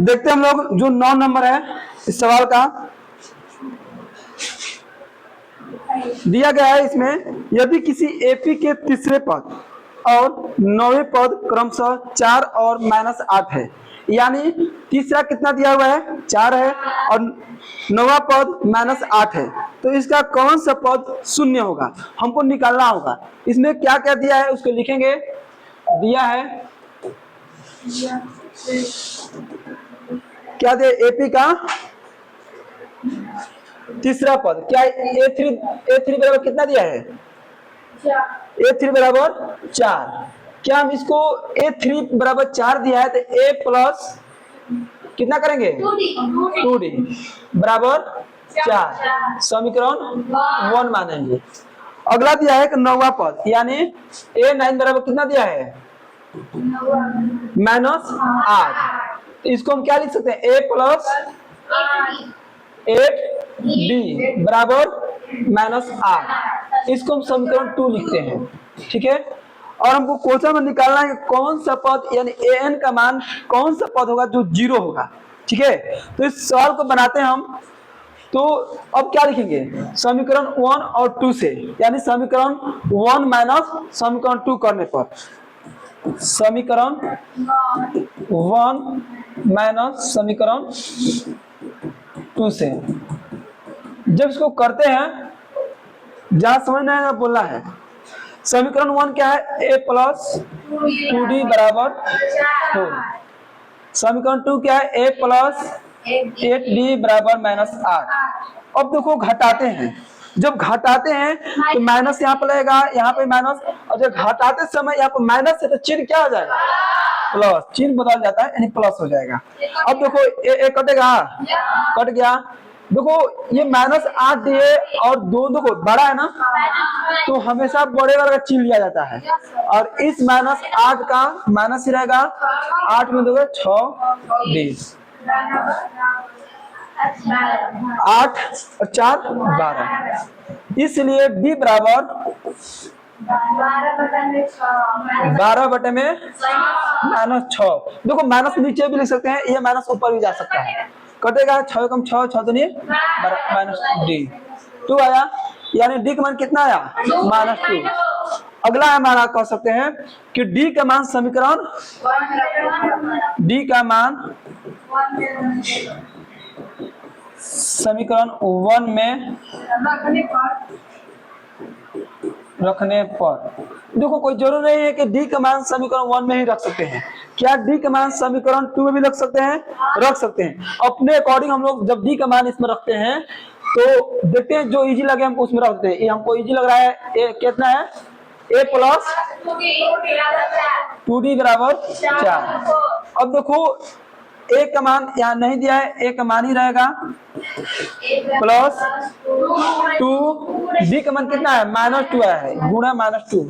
देखते हैं हम लोग जो 9 नंबर है इस सवाल का दिया गया है। इसमें यदि किसी एपी के तीसरे पद और 9वें पद क्रमशः 4 और -8 है, यानी तीसरा कितना दिया हुआ है 4 है और 9वां पद -8 है, तो इसका कौन सा पद शून्य होगा हमको निकालना होगा। इसमें क्या क्या दिया है उसको लिखेंगे। दिया है क्या दिया, एपी का तीसरा पद क्या ए3 बराबर कितना दिया है ए3 बराबर 4। क्या हम इसको ए3 बराबर 4 दिया है तो ए प्लस कितना करेंगे 2d बराबर 4 समीकरण 1 मानेंगे। अगला दिया है कि 9वां पद यानी ए9 बराबर कितना दिया है -8। इसको हम क्या लिख सकते हैं ए प्लस 8d बराबर -8। इसको हम समीकरण 2 लिखते हैं। ठीक है, और हमको क्वेश्चन में निकालना है कि कौन सा पद यानी an का मान कौन सा पद होगा जो 0 होगा। ठीक है, तो इस सवाल को बनाते हैं हम। तो अब क्या लिखेंगे समीकरण 1 और 2 से, यानी समीकरण 1 माइनस समीकरण 2 करने पर समीकरण 1 माइनस समीकरण 2 से जब इसको करते हैं जहां समझना है बोलना है। समीकरण 1 क्या है a प्लस 2d बराबर 4। समीकरण 2 क्या है a प्लस 8d बराबर -8। अब देखो घटाते हैं, जब घटाते हैं तो माइनस यहाँ पर लगेगा, यहाँ पे माइनस, और जब घटाते समय यहाँ पर माइनस है तो चिन्ह क्या हो जाएगा प्लस, चिन्ह बदल जाता है यानी प्लस हो जाएगा। अब देखो ए कटेगा, कट गया। देखो ये -8 दिए और दोनों को बड़ा है ना, तो हमेशा बड़े वाला का चिन्ह लिया जाता है, और इस -8 का माइनस ही रहेगा। 8 में दोगे 6 20, 8 और 4 12, इसलिए b बराबर 12/6। देखो माइनस नीचे भी लिख सकते हैं, ये माइनस ऊपर भी जा सकता है। कटेगा 6 कम 6 6 दूनी -d 2 आया, यानी d का मान कितना आया -2। अगला हमारा कह सकते हैं कि d का मान समीकरण d का मान समीकरण 1 में रखने पर, देखो कोई जरूर नहीं है कि d का मान समीकरण 1 में ही रख सकते हैं। क्या d का मान समीकरण 2 में भी रख सकते हैं, रख सकते हैं। अपने अकॉर्डिंग हम लोग जब d का मान इसमें रखते हैं तो देखते हैं जो इजी लगे हमको उसमें रखते हैं। ये हमको इजी लग रहा है, ए कितना है a प्लस 2d बराबर 4। अब देखो a का मान यहाँ नहीं दिया है, a का मान ही रहेगा प्लस 2, d का मान कितना है -2 आया है, गुणा -2।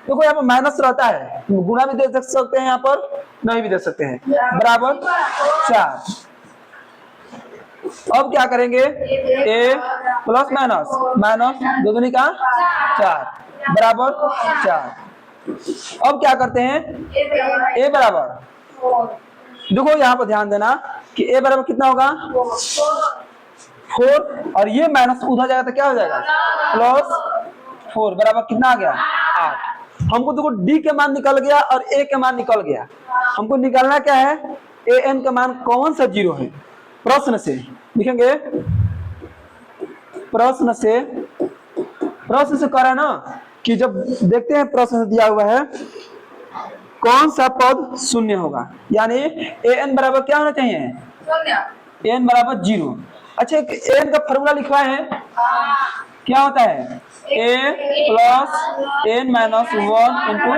देखो यहाँ पर माइनस रहता है, गुणा भी दे सकते हैं, यहाँ पर नहीं भी दे सकते हैं, बराबर 4। अब क्या करेंगे a प्लस माइनस दो दूनी का 4 बराबर 4। अब क्या करते हैं a बराबर, देखो यहाँ पर ध्यान देना कि a बराबर कितना होगा 4, और ये माइनस उधर जाएगा तो क्या हो जाएगा +4 बराबर कितना आ गया 8। हमको देखो d के मान निकल गया और a के मान निकल गया। हमको निकालना क्या है an का मान कौन सा 0 है। प्रश्न से लिखेंगे, प्रश्न से कर है ना कि जब देखते हैं प्रश्न दिया हुआ है कौन सा पद शून्य होगा, यानी an बराबर क्या होना चाहिए an बराबर 0। अच्छा an का फॉर्मूला लिखवा है, क्या होता है a plus n minus 1 into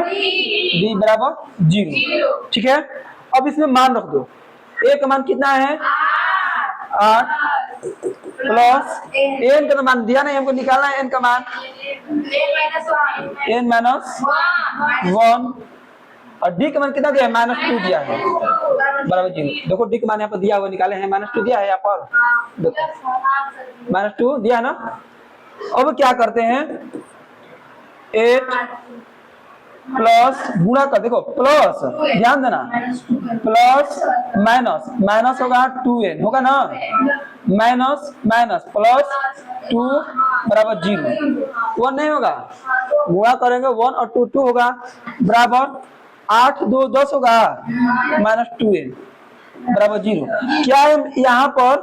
d बराबर 0। ठीक है, अब इसमें मान रख दो, a का मान कितना है 8 प्लस n का मान दिया नहीं, हमको निकालना है n का मान n माइनस 1, और d का मान कितना दिया है -2 दिया है बराबर 0। देखो d का मान यहाँ पर दिया हुआ निकाले हैं, -2 दिया है यहाँ पर, देखो -2 दिया है ना। अब क्या करते हैं 8 प्लस गुणा कर, देखो प्लस, ध्यान देना, प्लस माइनस, माइनस होगा 2n होगा ना, माइनस माइनस प्लस 2 बराबर 0, 1 नहीं होगा, गुणा करेंगे 1 और 2 2 होगा, बराबर 8 2 10 होगा, माइनस 2n बराबर 0। क्या है यहाँ पर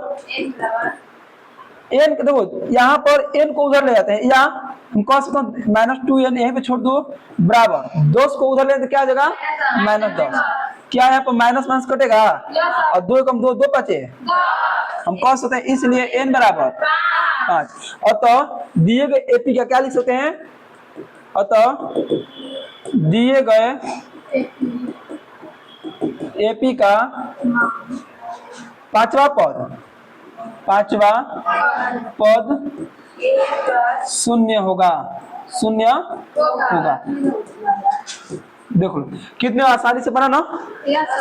n, देखो यहाँ पर n को उधर ले जाते हैं, या हम कह सकते हैं माइनस 2n यहीं पे छोड़ दो, बराबर 10 को उधर ले तो क्या आ जाएगा माइनस 10, क्या यहाँ पर माइनस माइनस कटेगा और 2 कम 2 2 बचे, हम कह सकते हैं इसलिए n बराबर 5। अतः दिए गए एपी का क्या लिख सकते हैं, अतः दिए गए एपी का पांचवा पद शून्य होगा, शून्य होगा। देखो कितने आसानी से बना ना,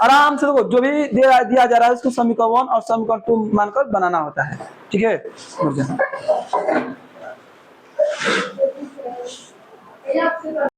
आराम से, देखो जो भी दिया जा रहा है उसको समीकरण 1 और समीकरण 2 मानकर बनाना होता है, ठीक है।